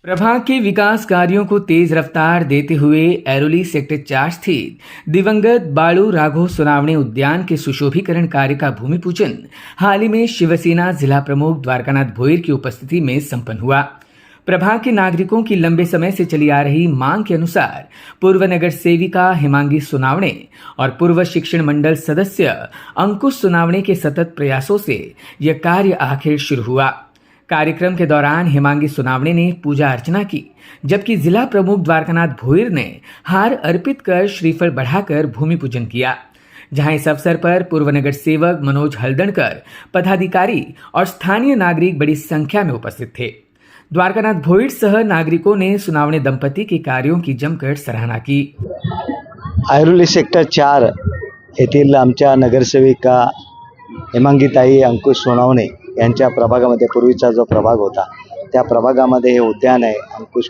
प्रभाग के विकास कार्यों को तेज रफ्तार देते हुए ऐरोली सेक्टर 4 स्थित दिवंगत बाळू राघव सोनावणे उद्यान के सुशोभीकरण कार्य का भूमि पूजन हाल ही में शिवसेना जिला प्रमुख द्वारकानाथ भोईर की उपस्थिति में संपन्न हुआ। प्रभाग के नागरिकों की लंबे समय से चली आ रही मांग के अनुसार पूर्व नगर सेविका हेमांगी सोनावणे और पूर्व शिक्षण मंडल सदस्य अंकुश सोनावणे के सतत प्रयासों से यह कार्य आखिर शुरू हुआ। कार्यक्रम के दौरान हेमांगी सोनावणे ने पूजा अर्चना की, जबकि जिला प्रमुख द्वारकानाथ भोईर ने हार अर्पित कर श्रीफल बढ़ाकर भूमि पूजन किया। जहां इस अवसर पर पूर्व नगर सेवक मनोज हल्दणकर, पदाधिकारी और स्थानीय नागरिक बड़ी संख्या में उपस्थित थे। द्वारकानाथ भोईर सह नागरिकों ने सोनावणे दंपति के कार्यों की जमकर सराहना की। ऐरोली सेक्टर 4 येथील आमच्या नगरसेविका हेमांगीताई अंकुश सोनावणे यांच्या प्रभागामध्ये पूर्वीचा जो प्रभाग होता त्या प्रभागामध्ये हे उद्यान आहे। अंकुश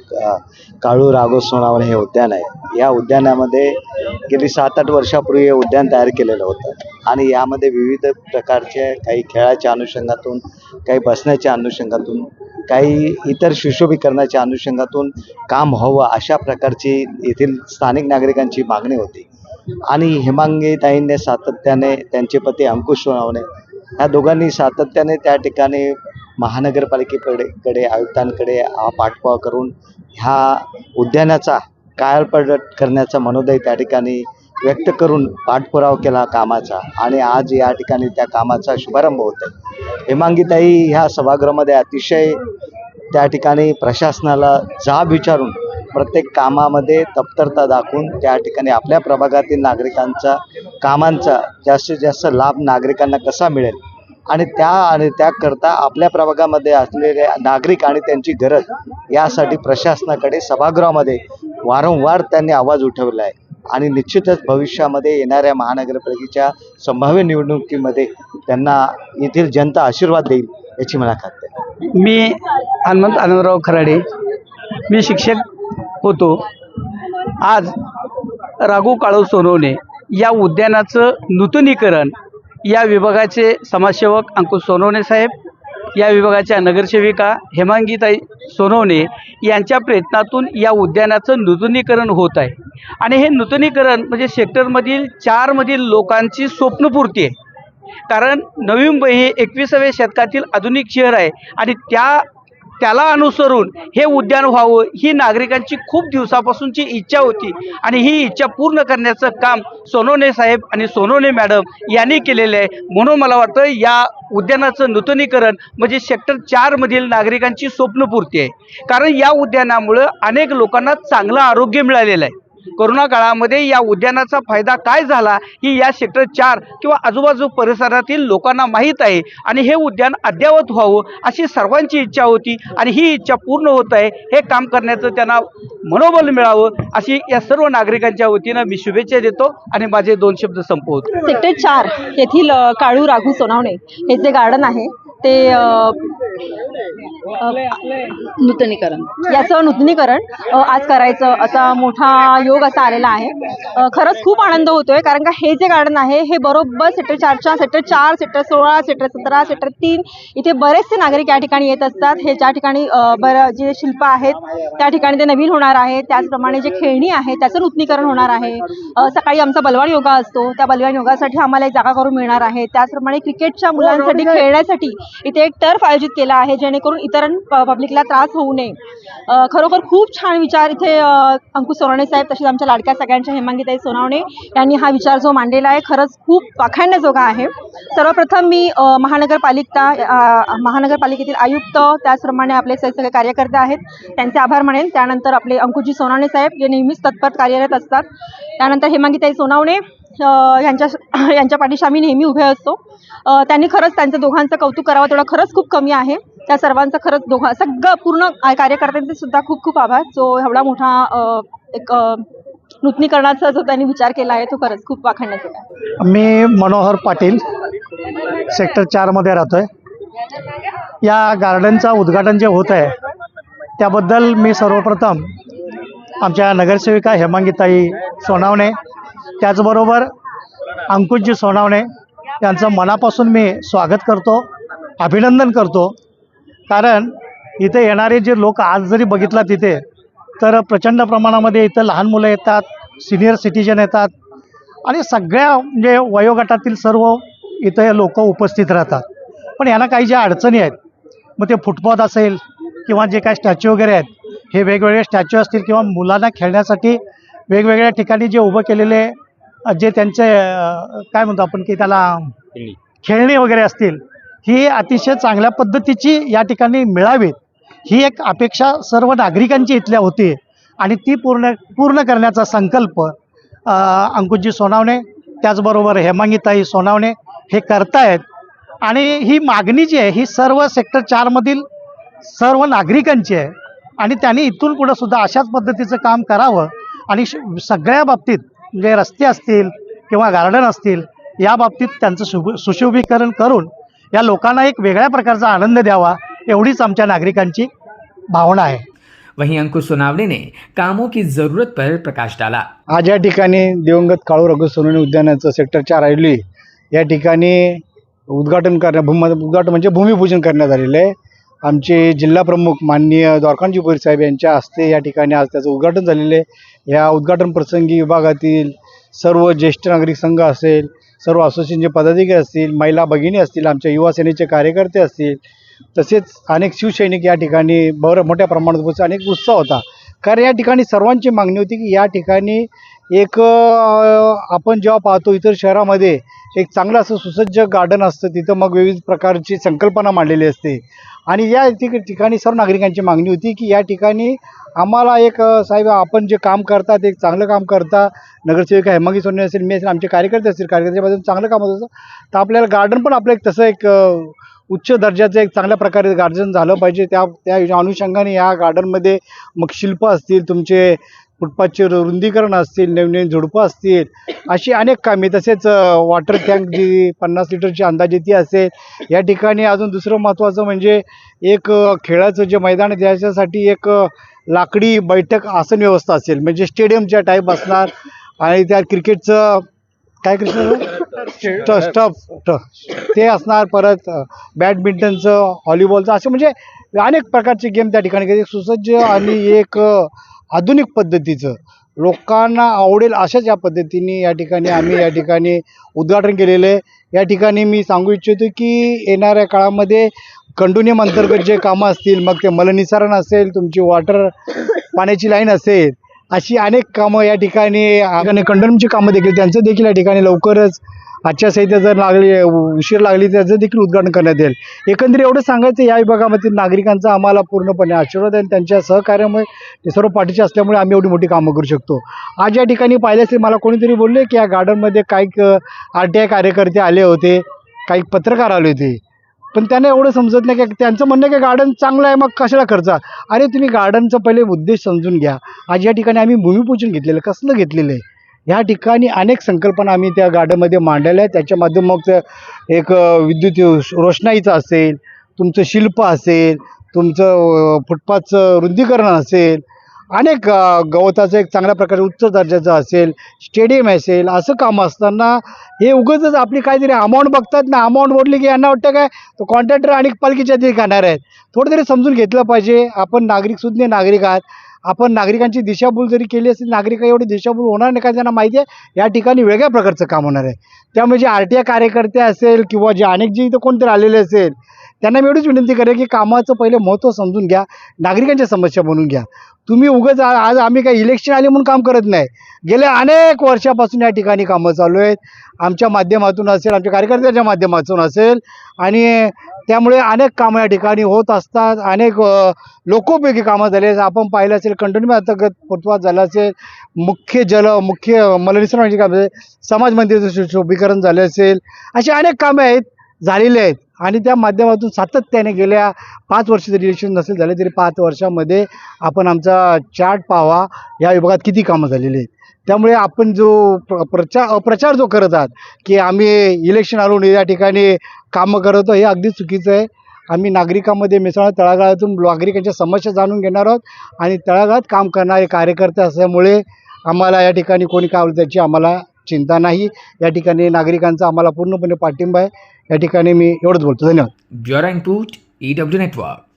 काळू राघव सोनावणे हे उद्यान आहे। या उद्यानामध्ये गेली 7-8 वर्षापूर्वी हे उद्यान तयार केलेलं होतं आणि यामध्ये विविध प्रकारचे काही खेळाच्या अनुषंगातून, काही बसण्याच्या अनुषंगातून, काही इतर सुशोभीकरणाच्या अनुषंगातून काम व्हावं अशा प्रकारची येथील स्थानिक नागरिकांची मागणी होती। आणि हेमांगीताईंनी सातत्याने, त्यांचे पती अंकुश सोनावणे ह्या दोघांनी सातत्याने त्या ठिकाणी महानगरपालिकेकडे, आयुक्तांकडे हा पाठपुरावा करून ह्या उद्यानाचा कायापालट करण्याचा मनोदय त्या ठिकाणी व्यक्त करून पाठपुरावा केला कामाचा आणि आज या ठिकाणी त्या कामाचा शुभारंभ होत आहे। हेमांगीताई ह्या सभागृहामध्ये अतिशय त्या ठिकाणी प्रशासनाला जाब विचारून प्रत्येक कामामध्ये तत्परता दाखवून त्या ठिकाणी आपल्या प्रभागातील नागरिकांचा कामांचा जास्तीत जास्त लाभ नागरिकांना कसा मिळेल आणि त्याकरता आपल्या प्रभागामध्ये असलेले नागरिक आणि त्यांची गरज यासाठी प्रशासनाकडे सभागृहामध्ये वारंवार त्यांनी आवाज उठवला आहे आणि निश्चितच भविष्यामध्ये येणाऱ्या महानगरपालिकेच्या संभाव्य निवडणुकीमध्ये त्यांना येथील जनता आशीर्वाद देईल याची मला खात्री आहे। मी हनुमंत आनंदराव खराडे, मी शिक्षक होतो। आज राघव काळू सोनवणे या उद्यानाचं नूतनीकरण या विभागाचे समाजसेवक अंकुश सोनवणे साहेब, या विभागाच्या नगरसेविका हेमांगीताई सोनवणे यांच्या प्रयत्नातून या उद्यानाचं नूतनीकरण होत आहे आणि हे नूतनीकरण म्हणजे सेक्टरमधील 4 मधील लोकांची स्वप्नपूर्ती आहे। कारण नवी मुंबई हे 21व्या शतकातील आधुनिक शहर आहे आणि त्याला अनुसरून हे उद्यान व्हावं ही नागरिकांची खूप दिवसापासूनची इच्छा होती आणि ही इच्छा पूर्ण करण्याचं काम सोनवणे साहेब आणि सोनवणे मॅडम यांनी केलेलं आहे। म्हणून मला वाटतं या उद्यानाचं नूतनीकरण म्हणजे सेक्टर 4 मधील नागरिकांची स्वप्नपूर्ती आहे। कारण या उद्यानामुळं अनेक लोकांना चांगलं आरोग्य मिळालेलं आहे। कोरोना काळामध्ये या उद्यानाचा फायदा काय झाला ही या सेक्टर 4 किंवा आजूबाजू परिसरातील लोकांना माहीत आहे आणि हे उद्यान अद्ययावत व्हावं अशी सर्वांची इच्छा होती आणि ही इच्छा पूर्ण होत आहे। हे काम करण्याचं त्यांना मनोबल मिळावं अशी या सर्व नागरिकांच्या वतीनं मी शुभेच्छा देतो आणि माझे 2 शब्द संपवतो। सेक्टर 4 येथील काळू राघू सोनावणे हे जे गार्डन आहे ते याचं नूतनीकरण आज करायचं असा मोठा योग असा आलेला आहे। खरंच खूप आनंद होतोय कारण का हे जे गार्डन आहे हे बरोबर सेक्टर 4च्या सेक्टर 4, सेक्टर 16, सेक्टर 17, सेक्टर 3 इथे बरेचसे नागरिक या ठिकाणी येत असतात। हे ज्या ठिकाणी जे शिल्प आहेत त्या ठिकाणी ते नवीन होणार आहे, त्याचप्रमाणे जे खेळणी आहे त्याचं नूतनीकरण होणार आहे। सकाळी आमचा बलवान योगा असतो, त्या बलवान योगासाठी आम्हाला एक जागा करून मिळणार आहे। त्याचप्रमाणे क्रिकेटच्या मुलांसाठी खेळण्यासाठी इथे एक टर्फ आयोजित केला आहे जेणेकरून इतर पब्लिकला त्रास होऊ नये। खरोखर खूप छान विचार इथे अंकुश सोनावणे साहेब तसेच आमच्या लाडक्या सगळ्यांच्या हेमांगीताई सोनावणे यांनी हा विचार जो मांडलेला आहे खरंच खूप वाखाणण्याजोगा आहे। सर्वप्रथम मी महानगरपालिकेतील आयुक्त त्याचप्रमाणे आपले सगळे कार्यकर्ते आहेत त्यांचे आभार मानेन। त्यानंतर आपले अंकुशजी सोनावणे साहेब जे नेहमीच तत्पर कार्यरत असतात। त्यानंतर हेमांगीताई सोनावणे यांच्या पाठीशी आम्ही नेहमी उभे असतो। त्यांनी खरंच त्यांचं दोघांचं कौतुक करावं तेवढं खरंच खूप कमी आहे। त्या सर्वांचं खरंच सगळं पूर्ण कार्यकर्त्यांचे सुद्धा खूप खूप आभार जो एवढा मोठा एक नूतनीकरणाचा जो त्यांनी विचार केला आहे तो खरंच खूप वाखाणण्याचा आहे। मी मनोहर पाटील सेक्टर 4 मध्ये राहतोय। या गार्डनचा उद्घाटन जे होत आहे त्याबद्दल मी सर्वप्रथम आमच्या नगरसेविका हेमांगीताई सोनावणे त्याचबरोबर अंकुशजी सोनावणे यांचं मनापासून मी स्वागत करतो, अभिनंदन करतो। कारण इथे येणारे जे लोक आज जरी बघितला तिथे तर प्रचंड प्रमाणामध्ये इथं लहान मुलं येतात, सिनियर सिटीजन येतात आणि सगळ्या म्हणजे वयोगटातील सर्व इथे लोक उपस्थित राहतात. पण यांना काही ज्या अडचणी आहेत, मग ते फुटपाथ असेल किंवा जे काही स्टॅच्यू वगैरे आहेत, हे वेगवेगळे स्टॅच्यू असतील किंवा मुलांना खेळण्यासाठी वेगवेगळ्या ठिकाणी जे उभं केलेले जे त्यांचे काय म्हणतो आपण की त्याला खेळणी वगैरे असतील, ही अतिशय चांगल्या पद्धतीची या ठिकाणी मिळावीत ही एक अपेक्षा सर्व नागरिकांची इथल्या होती आणि ती पूर्ण करण्याचा संकल्प अंकुशजी सोनावणे त्याचबरोबर हेमांगीताई सोनावणे हे करतायत. आणि ही मागणी जी आहे ही सर्व सेक्टर 4मधील सर्व नागरिकांची आहे आणि त्यांनी इथून पुढं सुद्धा अशाच पद्धतीचं काम करावं आणि सगळ्या बाबतीत म्हणजे रस्ते असतील किंवा गार्डन असतील या बाबतीत त्यांचं सुशोभीकरण करून या लोकांना एक वेगळ्या प्रकारचा आनंद द्यावा एवढीच आमच्या नागरिकांची भावना आहे. वहीं अंकुश सोनावणे ने कामों की जरूरत पर प्रकाश डाला. आज या ठिकाणी दिवंगत काळू रघु सोनवणे उद्यानाचं सेक्टर 4 आयली या ठिकाणी उद्घाटन म्हणजे भूमिपूजन करण्यात आलेलं आहे. आमचे जिल्हा प्रमुख माननीय द्वारकांतजी भोईर साहेब यांच्या हस्ते या ठिकाणी आज त्याचं उद्घाटन झालेलं आहे. या उद्घाटन प्रसंगी विभागातील सर्व ज्येष्ठ नागरिक संघ असेल, सर्व असोसिएशनचे पदाधिकारी असतील, महिला भगिनी असतील, आमच्या युवा सेनेचे कार्यकर्ते असतील, तसेच अनेक शिवसैनिक या ठिकाणी मोठ्या प्रमाणात उपस्थित, अनेक उत्साह होता. कारण या ठिकाणी सर्वांची मागणी होती की या ठिकाणी एक आपण जेव्हा पाहतो इतर शहरामध्ये एक चांगलं असं सुसज्ज गार्डन असतं, तिथं मग विविध प्रकारची संकल्पना मांडलेली असते आणि या ठिकाणी सर्व नागरिकांची मागणी होती की या ठिकाणी आम्हाला एक साहेब आपण जे काम करतात एक चांगलं काम करता, नगरसेविका हेमांगी सोनवणे असेल, मी असेल, आमचे कार्यकर्ते असतील, कार्यकर्त्यामधून चांगलं काम होत असतं, तर आपल्याला गार्डन पण आपलं एक तसं एक उच्च दर्जाचं एक चांगल्या प्रकारे गार्डन झालं पाहिजे. त्या अनुषंगाने या गार्डनमध्ये मग शिल्प असतील, तुमचे फुटपाथचे रुंदीकरण असतील, नवीन झुडपं असतील, अशी अनेक कामे, तसेच वॉटर टँक जी 50 लिटरची अंदाजे ती असेल. या ठिकाणी अजून दुसरं महत्त्वाचं म्हणजे एक खेळाचं जे मैदान आहे त्याच्यासाठी एक लाकडी बैठक आसन व्यवस्था असेल, म्हणजे स्टेडियमच्या टाईप असणार आणि त्या क्रिकेटचं काय स्टफ ते असणार, परत बॅडमिंटनचं, व्हॉलीबॉलचं, असे म्हणजे अनेक प्रकारचे गेम त्या ठिकाणी सुसज्ज आणि एक आधुनिक पद्धतीचं लोकांना आवडेल अशाच या पद्धतीने या ठिकाणी आम्ही या ठिकाणी उद्घाटन केलेलं आहे. या ठिकाणी मी सांगू इच्छितो की येणाऱ्या काळामध्ये कंडोनियम अंतर्गत जे कामं असतील, मग ते मलनिसारण असेल, तुमची वॉटर पाण्याची लाईन असेल, अशी अनेक कामं या ठिकाणी कंडोनियमची कामं देखील त्यांचं देखील या ठिकाणी लवकरच आचारसंहिता जर उशीर लागली त्याचं देखील उद्घाटन करण्यात येईल. एकंदरीत एवढं सांगायचं या विभागामधील नागरिकांचा आम्हाला पूर्णपणे आशीर्वाद आहे आणि त्यांच्या सहकार्यामुळे ते सर्व पाठीचे असल्यामुळे आम्ही एवढी मोठी कामं करू शकतो. आज या ठिकाणी पाहिलं असेल, मला कोणीतरी बोलले की या गार्डनमध्ये काही RTI कार्यकर्ते आले होते, काही पत्रकार आले होते, पण त्यांना एवढं समजत नाही की त्यांचं म्हणणं की गार्डन चांगलं आहे मग कशाला खर्च. अरे तुम्ही गार्डनचा पहिले उद्देश समजून घ्या. आज या ठिकाणी आम्ही भूमिपूजन घेतलेलं, कसलं घेतलेलं आहे, ह्या ठिकाणी अनेक संकल्पना आम्ही त्या गार्डनमध्ये मांडलेल्या आहेत. त्याच्या माध्यमात एक विद्युत रोषणाईचं असेल, तुमचं शिल्प असेल, तुमचं फुटपाथचं रुंदीकरण असेल, अनेक गवताचं एक चांगल्या प्रकारे उच्च दर्जाचं असेल, स्टेडियम असेल, असं कामं असताना हे उगाचच आपली काहीतरी अमाऊंट बघतात ना, अमाऊंट बोलली की यांना वाटतं काय तो कॉन्ट्रॅक्टर आणि पालखीच्या ते खाणार आहेत. थोडं तरी समजून घेतलं पाहिजे. आपण सुज्ञ नागरिक आहात, आपण नागरिकांची दिशाभूल जरी केली असेल, नागरिक एवढी दिशाभूल होणार नाही, का त्यांना माहिती आहे या ठिकाणी वेगळ्या प्रकारचं काम होणार आहे. त्यामुळे जे RTI कार्यकर्ते असेल किंवा जे अनेक जे इथं कोणतरी आलेले असेल त्यांना मी एवढीच विनंती करेन की कामाचं पहिले महत्त्व समजून घ्या, नागरिकांच्या समस्या बनवून घ्या. तुम्ही उगाच आज आम्ही काही इलेक्शन आले म्हणून काम करत नाही, गेल्या अनेक वर्षापासून या ठिकाणी कामं चालू आहेत, आमच्या माध्यमातून असेल, आमच्या कार्यकर्त्यांच्या माध्यमातून असेल, आणि त्यामुळे अनेक कामं या ठिकाणी होत असतात. अनेक लोकोपयोगी कामं झाले. आपण पाहिलं असेल कंडोनियम अंतर्गत फुटपाथ झालं असेल, मुख्य मलनिसारणाची कामं, समाज मंदिराचं सुशोभीकरण झालं असेल, अशी अनेक कामं आहेत झालेली आहेत आणि त्या माध्यमातून सातत्याने गेल्या 5 वर्ष जरी इलेक्शन नसेल झाले तरी 5 वर्षामध्ये आपण आमचा चार्ट पाहावा, या विभागात किती कामं झालेली आहेत. त्यामुळे आपण जो अप्रचार जो करत आहात की आम्ही इलेक्शन आणून या ठिकाणी कामं करतो, हे अगदी चुकीचं आहे. आम्ही नागरिकांमध्ये मिसळणार, तळागाळातून नागरिकांच्या समस्या जाणून घेणार आहोत आणि तळागाळात काम करणारे कार्यकर्ते असल्यामुळे आम्हाला या ठिकाणी कोणी काय होईल त्याची आम्हाला चिंता नाही. या ठिकाणी नागरिकांचा आम्हाला पूर्णपणे पाठिंबा आहे. या ठिकाणी मी एवढंच बोलतो. धन्यवाद. Bureau report EW network.